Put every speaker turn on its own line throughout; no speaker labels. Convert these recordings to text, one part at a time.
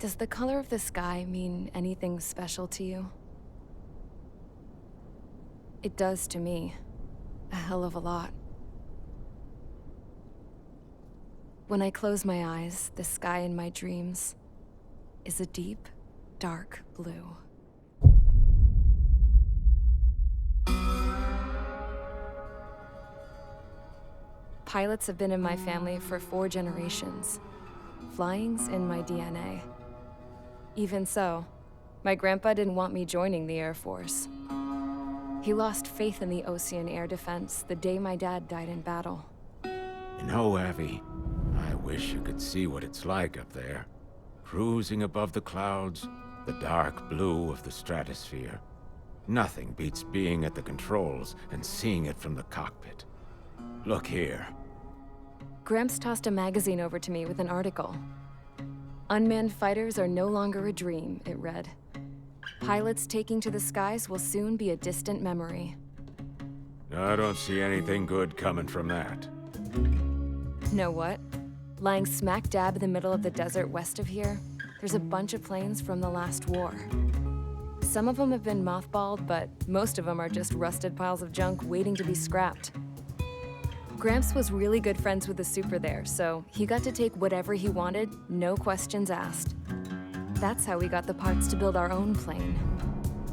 Does the color of the sky mean anything special to you? It does to me. A hell of a lot. When I close my eyes, the sky in my dreams is a deep, dark blue. Pilots have been in my family for 4 generations. Flying's in my DNA. Even so, my grandpa didn't want me joining the Air Force. He lost faith in the Osean air defense the day my dad died in battle.
You know, Abby, I wish you could see what it's like up there. Cruising above the clouds, the dark blue of the stratosphere. Nothing beats being at the controls and seeing it from the cockpit. Look here.
Gramps tossed a magazine over to me with an article. Unmanned fighters are no longer a dream, it read. Pilots taking to the skies will soon be a distant memory.
I don't see anything good coming from that.
Know what? Lying smack dab in the middle of the desert west of here, there's a bunch of planes from the last war. Some of them have been mothballed, but most of them are just rusted piles of junk waiting to be scrapped. Gramps was really good friends with the super there, so he got to take whatever he wanted, no questions asked. That's how we got the parts to build our own plane.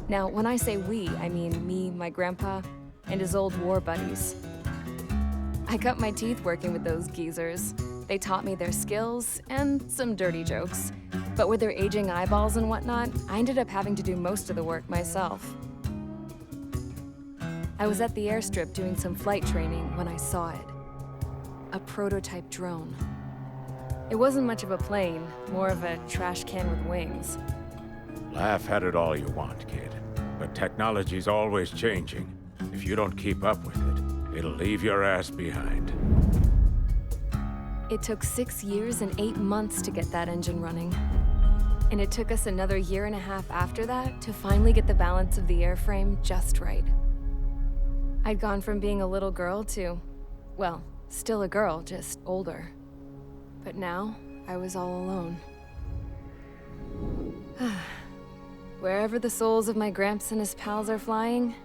Now, when I say we, I mean me, my grandpa, and his old war buddies. I cut my teeth working with those geezers. They taught me their skills and some dirty jokes. But with their aging eyeballs and whatnot, I ended up having to do most of the work myself. I was at the airstrip doing some flight training when I saw it. A prototype drone. It wasn't much of a plane, more of a trash can with wings.
Laugh at it all you want, kid. But technology's always changing. If you don't keep up with it, it'll leave your ass behind.
It took 6 years and 8 months to get that engine running. And it took us another 1.5 years after that to finally get the balance of the airframe just right. I'd gone from being a little girl to, well, still a girl, just older. But now, I was all alone. Wherever the souls of my Gramps and his pals are flying,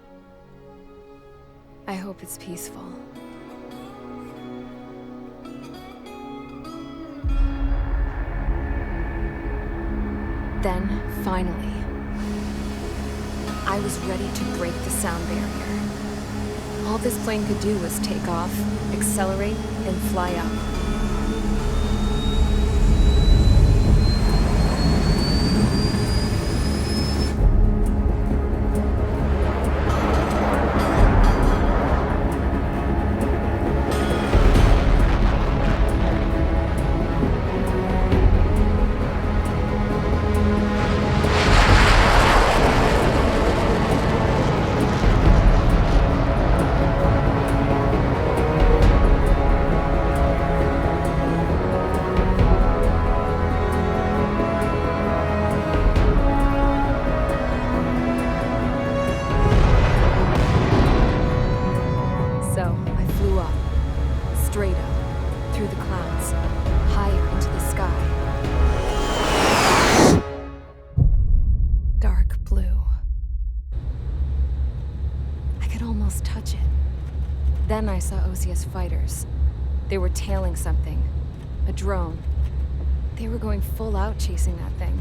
I hope it's peaceful. Then, finally, I was ready to break the sound barrier. All this plane could do was take off, accelerate, and fly up. Then I saw Osius fighters. They were tailing something. A drone. They were going full out chasing that thing.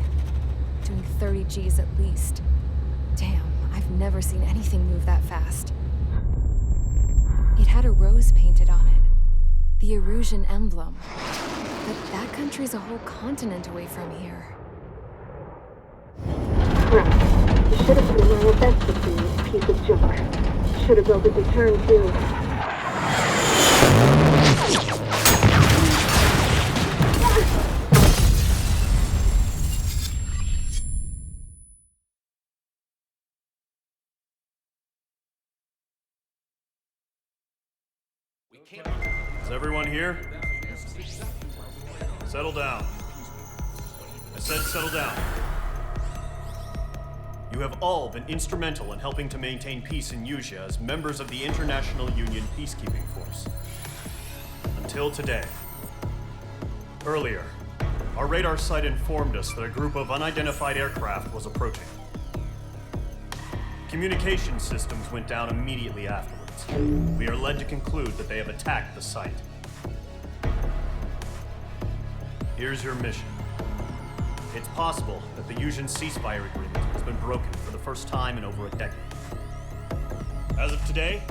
Doing 30 Gs at least. Damn, I've never seen anything move that fast. It had a rose painted on it. The Erusian emblem. But that country's a whole continent away from here.
Right. You should have been wearing a vest with you, piece of junk. Should have built a return too.
Is everyone here? Settle down. I said settle down. You have all been instrumental in helping to maintain peace in Usea as members of the International Union Peacekeeping Force. Until today. Earlier, Our radar site informed us that a group of unidentified aircraft was approaching. Communication systems went down immediately afterwards. We are led to conclude that they have attacked the site. Here's your mission. It's possible that the Yuzhan ceasefire agreement has been broken for the first time in over a decade. As of today,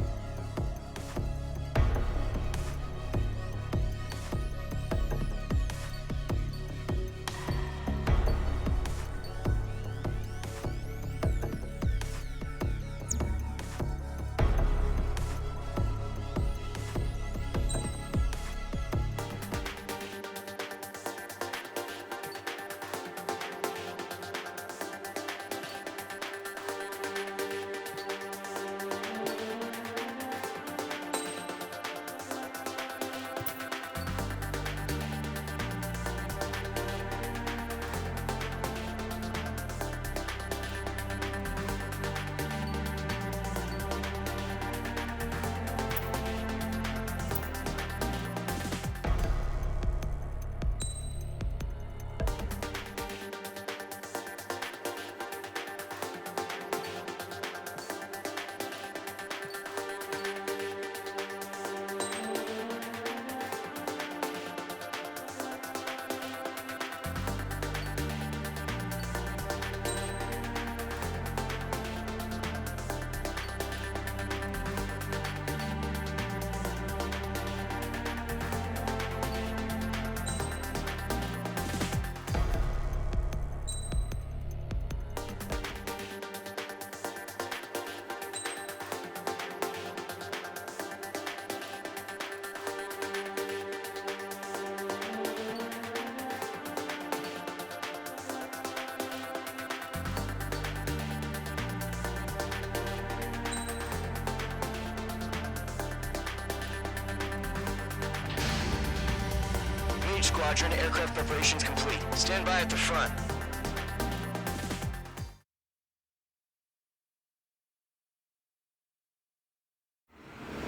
Squadron, aircraft preparations complete. Stand by at the front.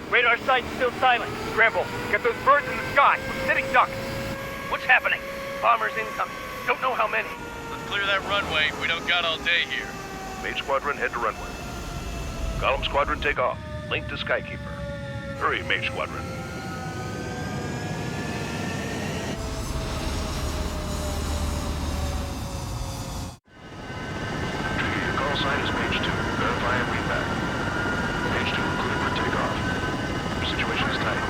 Radar site's still silent. Scramble. Get those birds in the sky. We're sitting ducks. What's happening? Bombers incoming. Don't know how many.
Let's clear that runway. We don't got all day here.
Mage Squadron, head to runway. Column Squadron, take off. Link to Skykeeper. Hurry, Mage Squadron. Your call sign is Mage 2. Verify and read back. Mage 2, clear for takeoff. Situation is tight.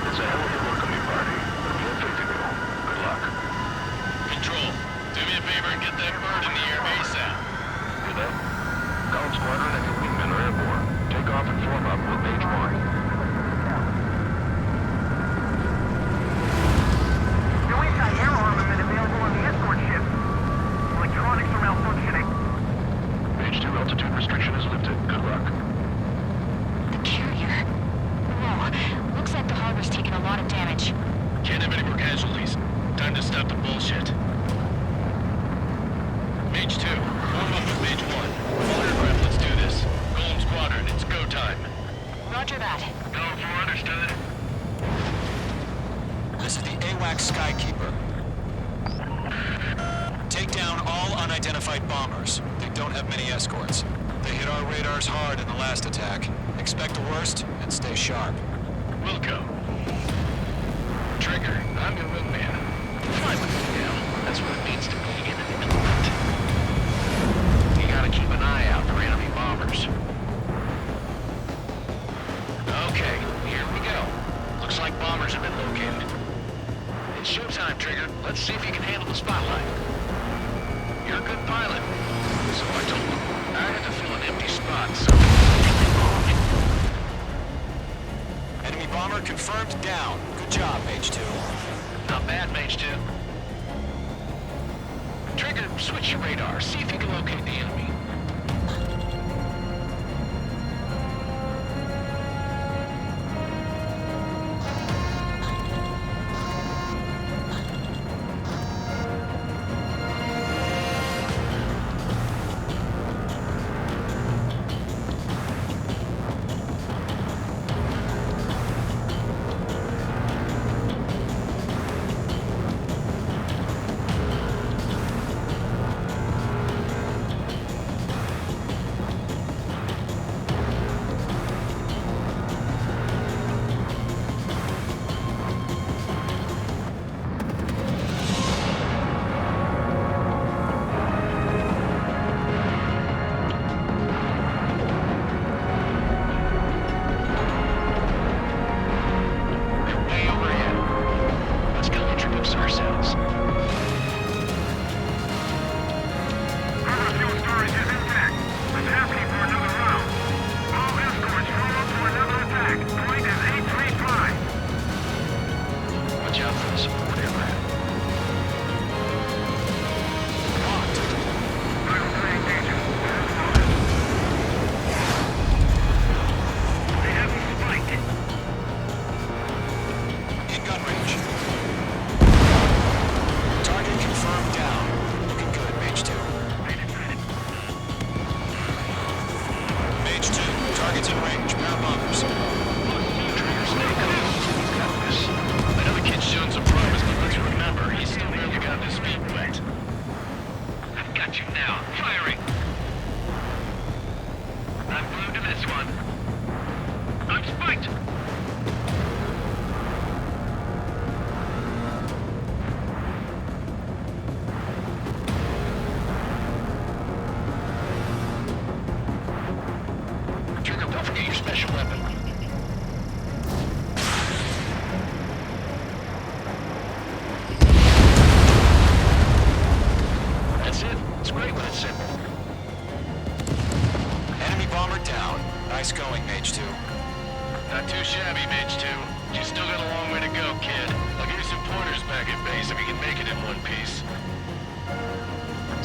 It's a hell of a welcoming party. We have faith in you. Good luck.
Control, do me a favor and get that bird in the air ASAP.
Hear that? Column Squadron and your wingmen are airborne. Take off and form up with Mage 1.
No anti-air armament available on the escort ship. Electronics are malfunctioning.
Mage 2, altitude restriction is lifted. Good luck.
The carrier. Whoa. Looks like the harbor's taken a lot of damage.
Can't have any more casualties. Time to stop the bullshit. Mage 2, form up with Mage 1. Full aircraft, let's do this. Golem Squadron, it's go time.
Roger that.
Golem 4, understood.
This is the AWACS Skykeeper. Take down all unidentified bombers. They don't have many escorts. They hit our radars hard in the last attack. Expect the worst and stay sharp.
Wilco. Trigger, I'm your wingman. Fly with me now. That's what it means to be in an element. You gotta keep an eye out for enemy bombers. Okay, here we go. Looks like bombers have been located. It's showtime, Trigger. Let's see if you can handle the spotlight. You're a good pilot. So I told him. I had to fill an empty spot, so...
Enemy bomber confirmed down. Good job, Mage 2.
Not bad, Mage 2. Trigger, switch your radar. See if you can locate the enemy. special weapon. That's it. It's great when it's simple.
Enemy bomber down. Nice going, Mage 2.
Not too shabby, Mage 2. You still got a long way to go, kid. I'll give you some pointers back at base if you can make it in one piece.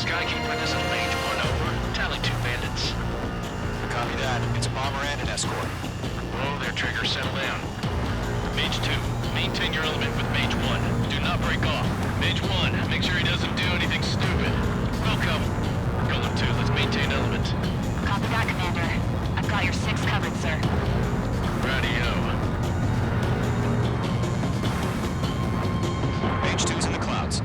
Skykeeper, this is Mage 1 over. Tally 2 bandits.
Copy that. It's a bomber and an escort.
Whoa there, Trigger. Settle down. Mage 2, maintain your element with Mage 1. Do not break off. Mage 1, make sure he doesn't do anything stupid. Welcome. Golem 2, let's maintain element.
Copy that, Commander. I've got your 6 covered, sir.
Radio.
Mage 2's in the clouds.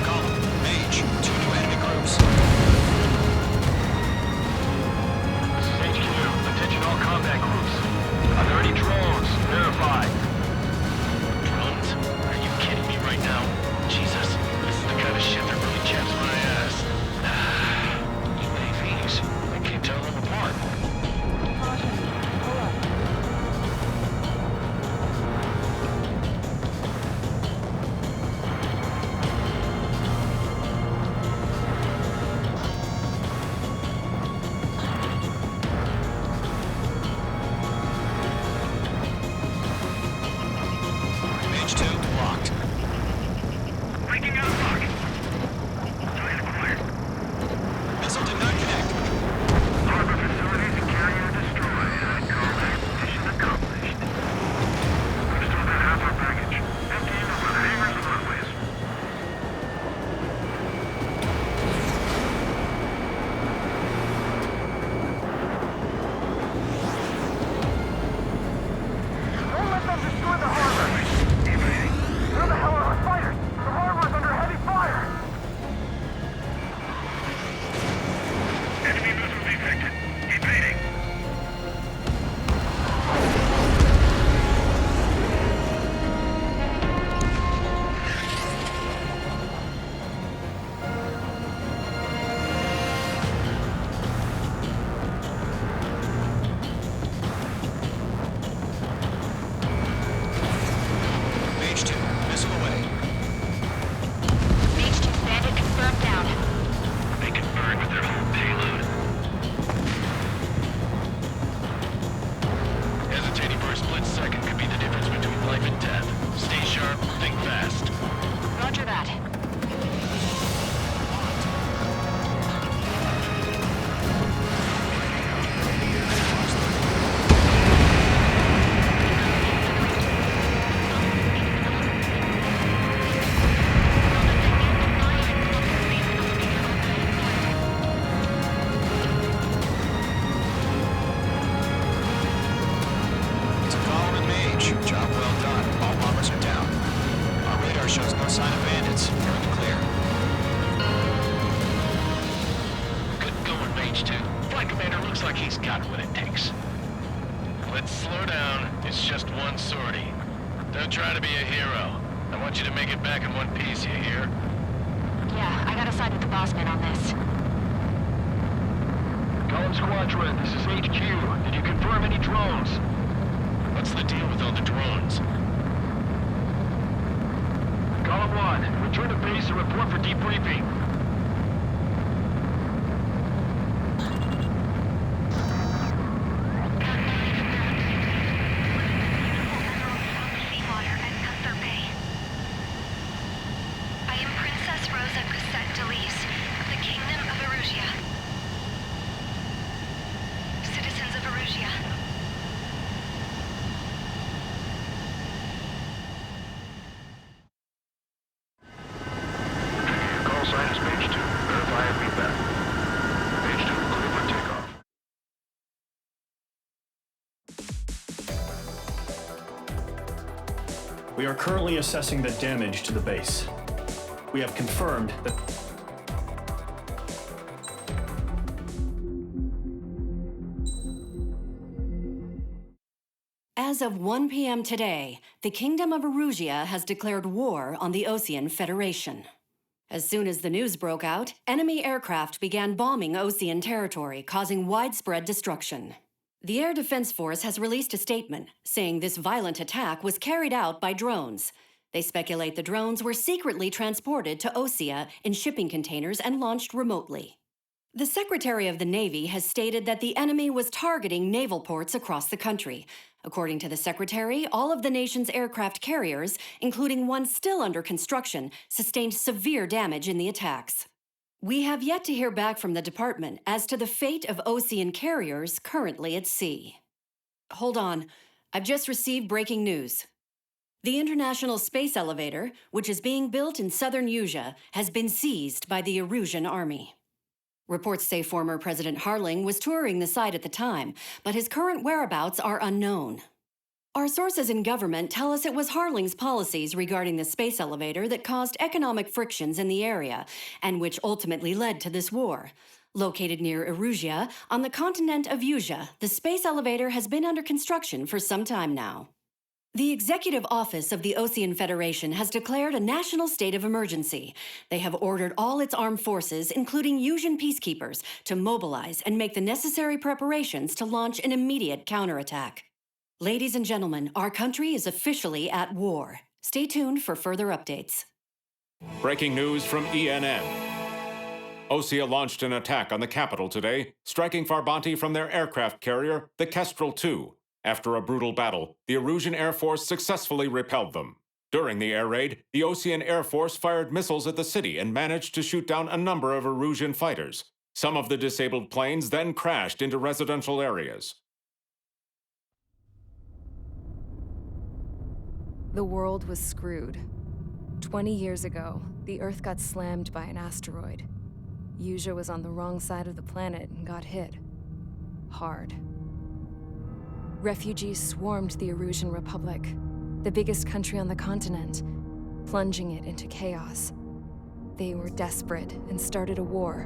Column, Mage, 2 new enemy groups.
This is HQ. Attention all combat groups. Are there any drones? Verify.
Drones? Are you kidding me right now? Jesus, this is the kind of shit that really chaps my ass. UAVs. I can't tell them apart.
Mage 2 locked.
Breaking out of lock. Target acquired.
Missile did not connect.
Harbor facilities and carrier destroyed. Combat mission accomplished. We've still got half our package. Emptying over the hangars and runways.
Don't let them destroy the harbor! Where the hell are our fighters? The harbor's under heavy fire!
Enemy missile detected. Evading.
Mage 2, missile away.
Mage 2 bandit confirmed down.
They can burn with their whole payload. Hesitating for a split second could be the difference between life and death. Stay sharp, think fast.
Roger that.
It's a column and Mage. Job well done. All bombers are down. Our radar shows no sign of bandits. You're in the clear.
Good going, Mage 2. Flight Commander looks like he's got what it takes. Let's slow down. It's just one sortie. Don't try to be a hero. I want you to make it back in one piece, you hear?
Yeah, I gotta side with the boss man on this.
Column Squadron, this is HQ. Did you confirm any drones?
What's the deal with all the drones?
Column 1, return to base and report for debriefing.
Seawater at Cuthbert Bay. I am Princess Rosa Cassette Delise of the Kingdom of Erusia. Citizens of Erusia.
Call sign is Mage 2. Verify and feedback. Mage 2, clear for takeoff.
We are currently assessing the damage to the base. We have confirmed that
As of 1 p.m. today, the Kingdom of Erusia has declared war on the Osean Federation. As soon as the news broke out, enemy aircraft began bombing Osean territory, causing widespread destruction. The Air Defense Force has released a statement saying this violent attack was carried out by drones. They speculate the drones were secretly transported to Osea in shipping containers and launched remotely. The Secretary of the Navy has stated that the enemy was targeting naval ports across the country. According to the Secretary, all of the nation's aircraft carriers, including one still under construction, sustained severe damage in the attacks. We have yet to hear back from the department as to the fate of Osean carriers currently at sea. Hold on, I've just received breaking news. The International Space Elevator, which is being built in southern Usea, has been seized by the Erusian Army. Reports say former President Harling was touring the site at the time, but his current whereabouts are unknown. Our sources in government tell us it was Harling's policies regarding the space elevator that caused economic frictions in the area, and which ultimately led to this war. Located near Erusia, on the continent of Usea, the space elevator has been under construction for some time now. The Executive Office of the Osean Federation has declared a national state of emergency. They have ordered all its armed forces, including Usian peacekeepers, to mobilize and make the necessary preparations to launch an immediate counterattack. Ladies and gentlemen, our country is officially at war. Stay tuned for further updates.
Breaking news from ENN. Osea launched an attack on the capital today, striking Farbanti from their aircraft carrier, the Kestrel II. After a brutal battle, the Erusian Air Force successfully repelled them. During the air raid, the Osean Air Force fired missiles at the city and managed to shoot down a number of Erusian fighters. Some of the disabled planes then crashed into residential areas.
The world was screwed. 20 years ago, the Earth got slammed by an asteroid. Usea was on the wrong side of the planet and got hit. Hard. Refugees swarmed the Erusian Republic, the biggest country on the continent, plunging it into chaos. They were desperate and started a war,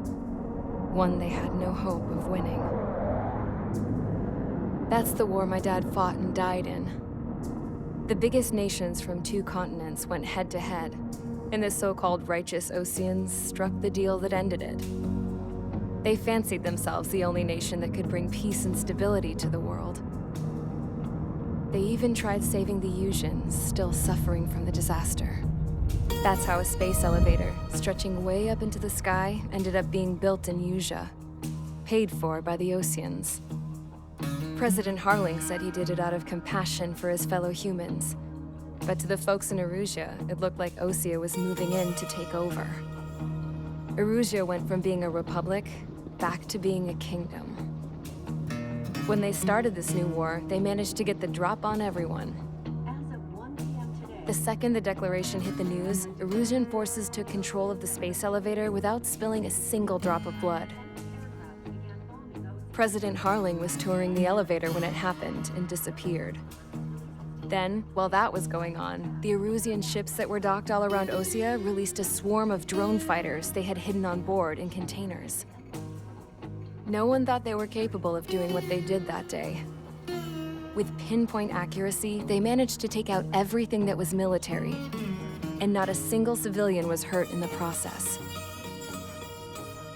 one they had no hope of winning. That's the war my dad fought and died in. The biggest nations from 2 continents went head-to-head, and the so-called righteous Oseans struck the deal that ended it. They fancied themselves the only nation that could bring peace and stability to the world. They even tried saving the Usians, still suffering from the disaster. That's how a space elevator, stretching way up into the sky, ended up being built in Usea, paid for by the Oseans. President Harling said he did it out of compassion for his fellow humans. But to the folks in Erusia, it looked like Osea was moving in to take over. Erusia went from being a republic back to being a kingdom. When they started this new war, they managed to get the drop on everyone.
As of 1 p.m. today,
The second the declaration hit the news, Erusian forces took control of the space elevator without spilling a single drop of blood. President Harling was touring the elevator when it happened and disappeared. Then, while that was going on, the Erusian ships that were docked all around Osea released a swarm of drone fighters they had hidden on board in containers. No one thought they were capable of doing what they did that day. With pinpoint accuracy, they managed to take out everything that was military, and not a single civilian was hurt in the process.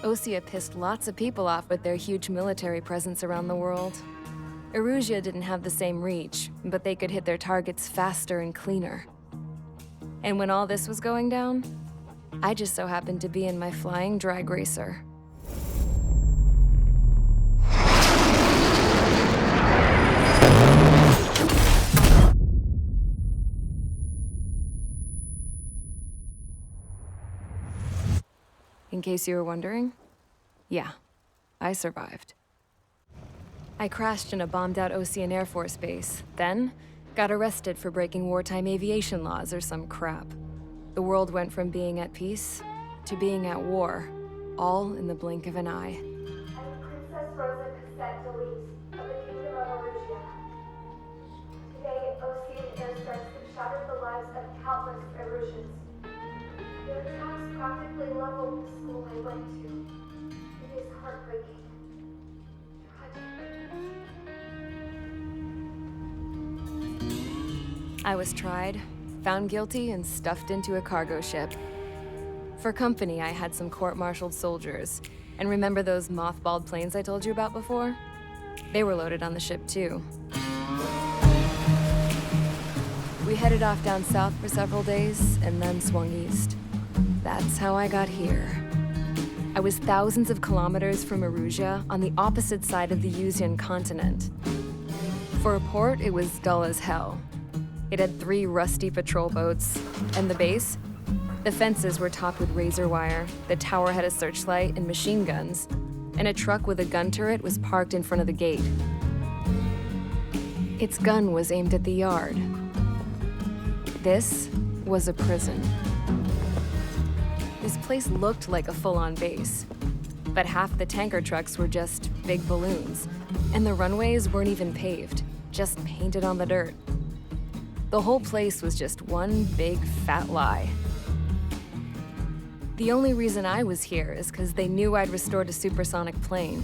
Osea pissed lots of people off with their huge military presence around the world. Erusia didn't have the same reach, but they could hit their targets faster and cleaner. And when all this was going down, I just so happened to be in my flying drag racer. In case you were wondering, yeah, I survived. I crashed in a bombed-out Osean Air Force base, then got arrested for breaking wartime aviation laws or some crap. The world went from being at peace to being at war, all in the blink of an eye.
I'm Princess Rosa Cassette Delise of the Kingdom of Erusia. Today, Osean airstrikes have shattered the lives of countless Erusians. Their attacks practically leveled the school I went to. It is heartbreaking. Tragic.
I was tried, found guilty, and stuffed into a cargo ship. For company, I had some court-martialed soldiers. And remember those mothballed planes I told you about before? They were loaded on the ship, too. We headed off down south for several days, and then swung east. That's how I got here. I was thousands of kilometers from Erusia, on the opposite side of the Yuzian continent. For a port, it was dull as hell. It had 3 rusty patrol boats, and the base? The fences were topped with razor wire, the tower had a searchlight and machine guns, and a truck with a gun turret was parked in front of the gate. Its gun was aimed at the yard. This was a prison. This place looked like a full-on base, but half the tanker trucks were just big balloons, and the runways weren't even paved, just painted on the dirt. The whole place was just one big fat lie. The only reason I was here is because they knew I'd restored a supersonic plane.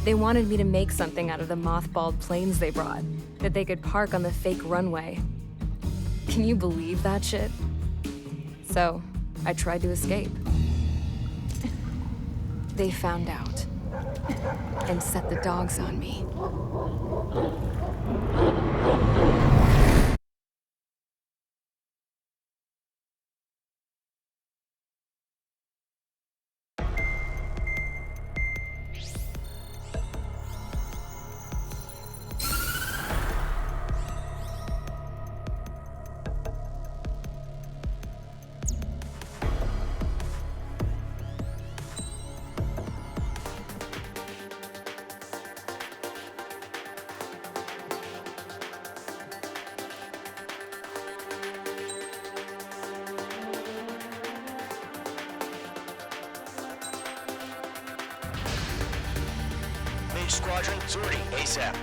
They wanted me to make something out of the mothballed planes they brought, that they could park on the fake runway. Can you believe that shit? So, I tried to escape. They found out, and set the dogs on me.
Squadron, sortie, ASAP.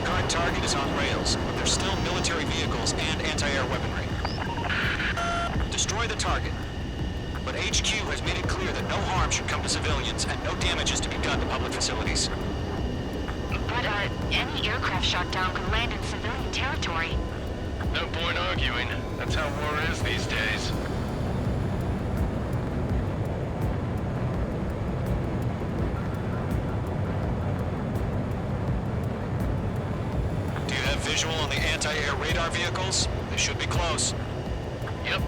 Current target is on rails, but there's still military vehicles and anti-air weaponry. Destroy the target. But HQ has made it clear that no harm should come to civilians and no damage is to be done to public facilities.
But, any aircraft shot down could land in civilian territory.
No point arguing. That's how war is these days.
Do you have visual on the anti-air radar vehicles? They should be close.
Yep.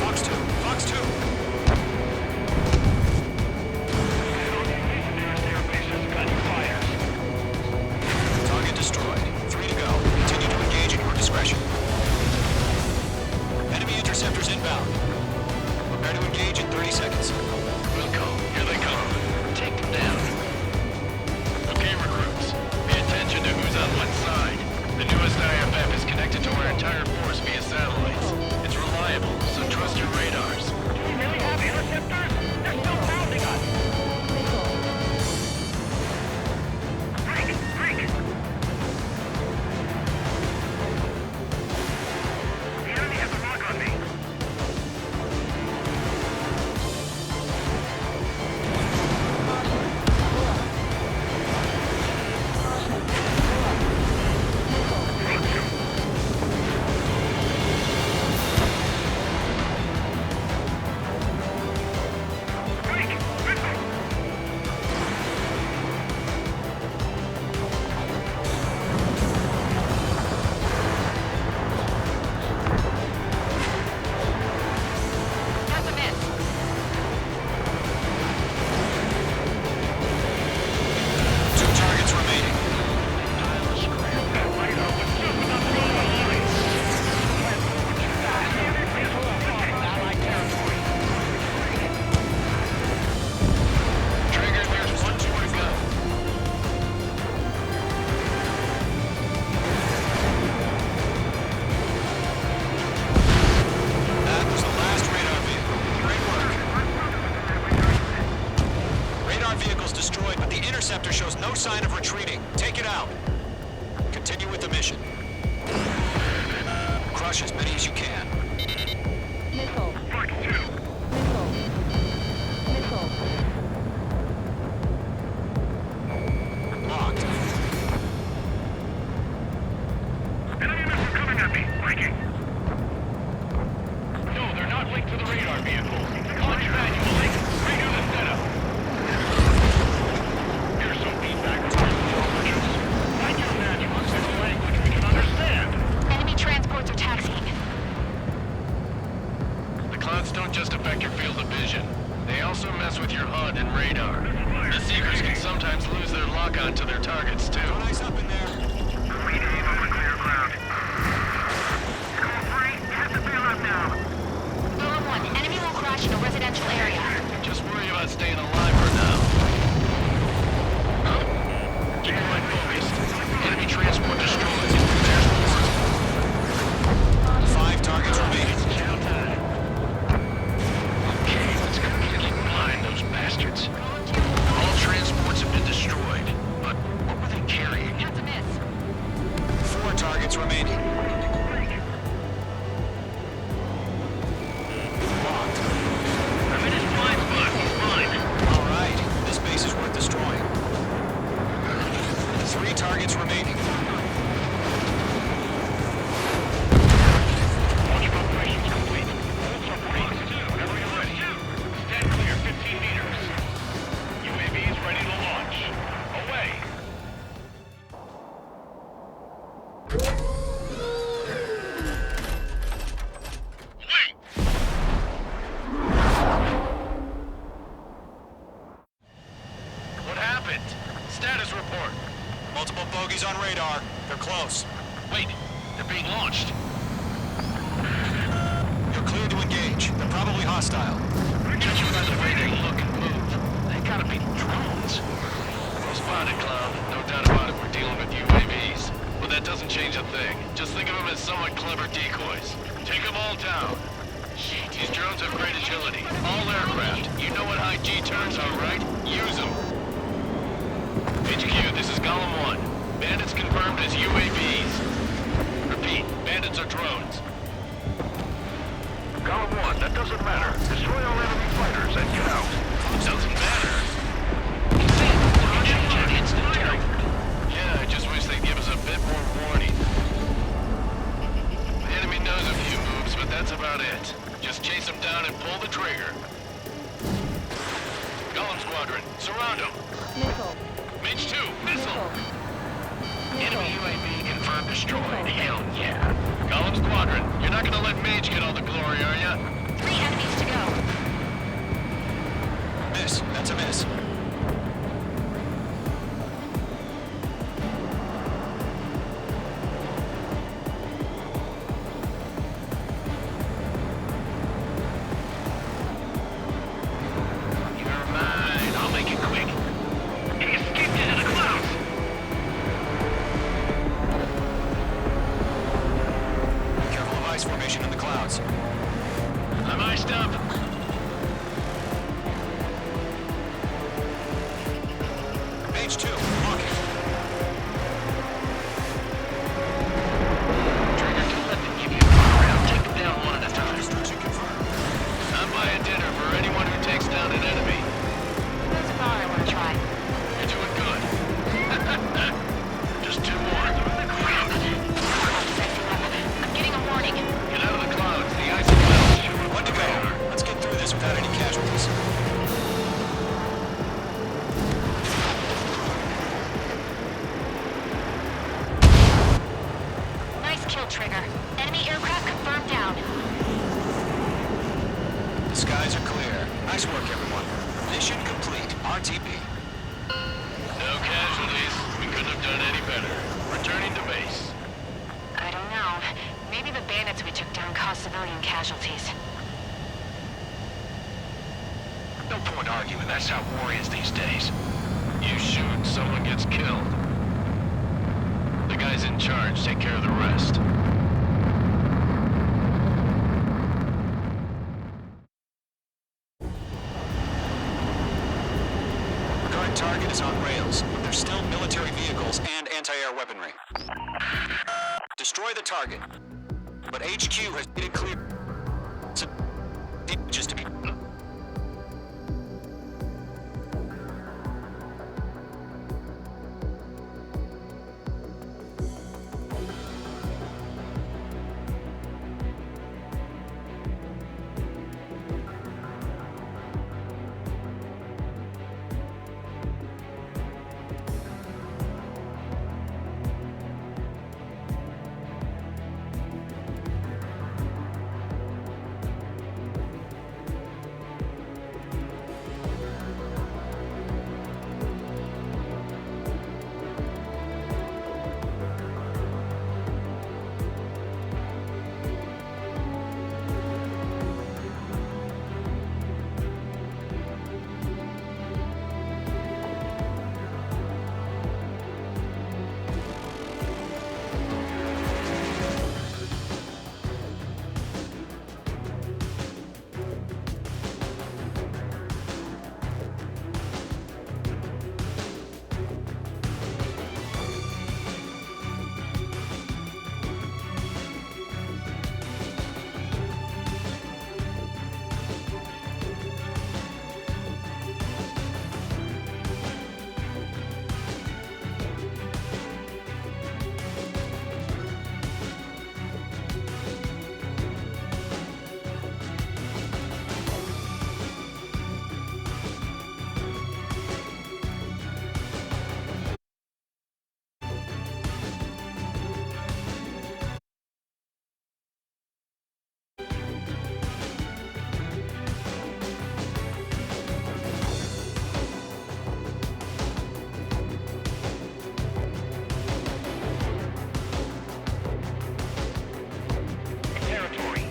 Fox 2, Continue with the mission. Crush as many as you can.
Missile.
Strike 2.
Missile. Missile.
Locked.
Enemy missile coming at me. Breaking. No, they're not linked to the radar vehicles. Launch manual link. Redo the setup. Here's some feedback from the intelligence. Write your manuals in language we can understand.
Enemy transports are taxiing.
The clouds don't just affect your field of vision. They also mess with your HUD and radar. The Seekers can sometimes lose their lock-on to their targets, too.
Nice up in there.
Reading over clear ground. Call 3. Have to bail out now.
Golem 1, enemy will crash in a residential area.
Just worry about staying alive for now. Huh? Keep your mind focused. Enemy transport destroyed. There's more.
5 targets remaining.
Okay, let's go keep behind those bastards. All transports have been destroyed. But what were they carrying?
That's a miss.
4 targets remaining. Locked.
I'm in his blind spot. He's mine.
All right, this base is worth destroying. 3 targets remaining.
Launch operations complete. Hold some breeze. Whenever you're ready. Stand clear 15 meters. UAV is ready to launch. Away. Wait!
What happened? Status report.
Multiple bogeys on radar. They're close.
Wait, they're being launched.
You're clear to engage. They're probably hostile.
Judging by the way they look and move, they gotta be drones. Well spotted, Cloud. No doubt about it, we're dealing with UAVs. But that doesn't change a thing. Just think of them as somewhat clever decoys. Take them all down. These drones have great agility. All aircraft. You know what high G turns are, right? Use them. HQ, this is Golem 1. Bandits confirmed as UAVs. Repeat, bandits are drones.
Golem 1, that doesn't matter. Destroy all enemy fighters and get out.
Doesn't matter. Yeah, I just wish they'd give us a bit more warning. The enemy knows a few moves, but that's about it. Just chase them down and pull the trigger. Golem Squadron, surround them.
Missile.
Mage 2, missile. Enemy
Missile.
UAV confirmed destroyed. Hell yeah. Golem Squadron, you're not gonna let Mage get all the glory, are ya?
3 enemies to go.
Miss. That's a miss.
You're mine. I'll make it quick.
He escaped into the clouds.
Careful of ice formation in the clouds.
I'm iced up.
Page 2. Walking.
Trigger, don't let them give you the ground. Take them down one at a time.
Destruction confirmed.
I'm buying dinner for anyone who takes down an enemy.
There's a bar I want to try.
You're doing good. Just 2 more.
Crap. I'm getting a warning.
Get out of the clouds. The ice is melting.
One to go. Let's get through this without any casualties.
Nice kill, Trigger. Enemy aircraft confirmed down.
The skies are clear. Nice work, everyone. Mission complete. RTB.
No casualties. We couldn't have done any better. Returning to base.
I don't know. Maybe the bandits we took down caused civilian casualties.
No point arguing. That's how war is these days. You shoot, someone gets killed. The guys in charge take care of the rest.
Current target is on rails, but there's still military vehicles and anti-air weaponry. Destroy the target. But HQ has made it clear. Just to be.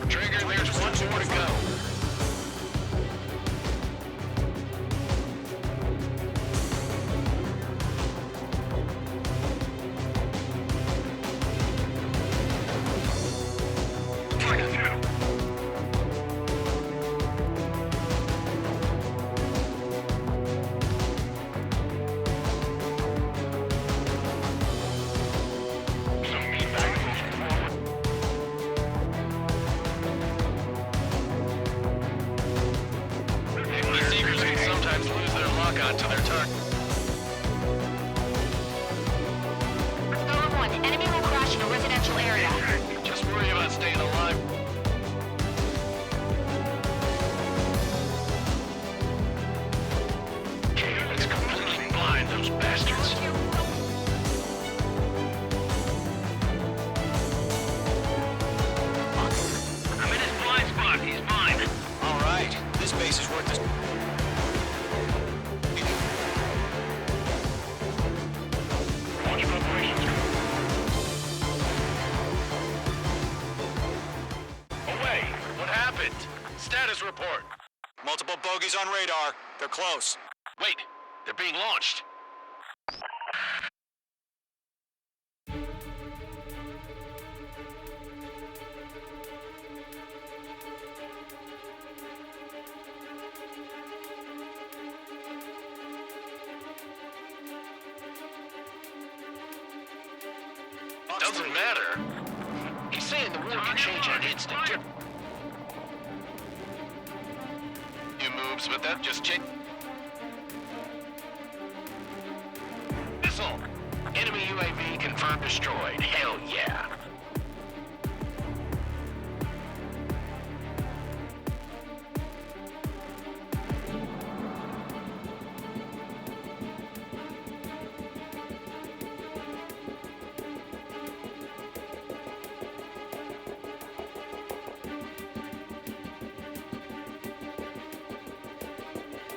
Trigger, there's one more to go. Seekers can sometimes lose their lock-on to their target.
Solo 1, enemy will crash in a residential area.
Just worry about staying alive. It's completely blind, those bastards. I'm in his blind spot. He's mine.
All right, this base is worth this.
Watch preparations. Away. What happened? Status report.
Multiple bogies on radar. They're close.
Wait, they're being launched. Doesn't matter. He's saying the war can change in an instant. Few moves, but that just changed. Missile! Enemy UAV confirmed destroyed. Hell yeah.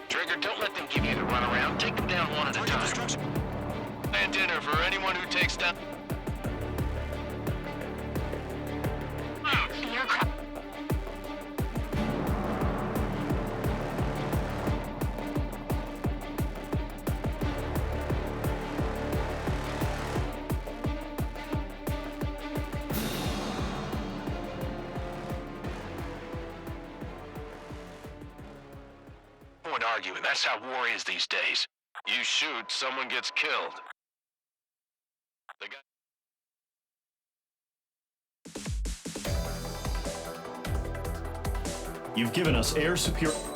Trigger, don't let them give you the runaround. Take them down one at a time. And dinner for anyone who takes down.
The aircraft.
No one arguing. That's how war is these days. You shoot, someone gets killed. The guy
You've given us air superior.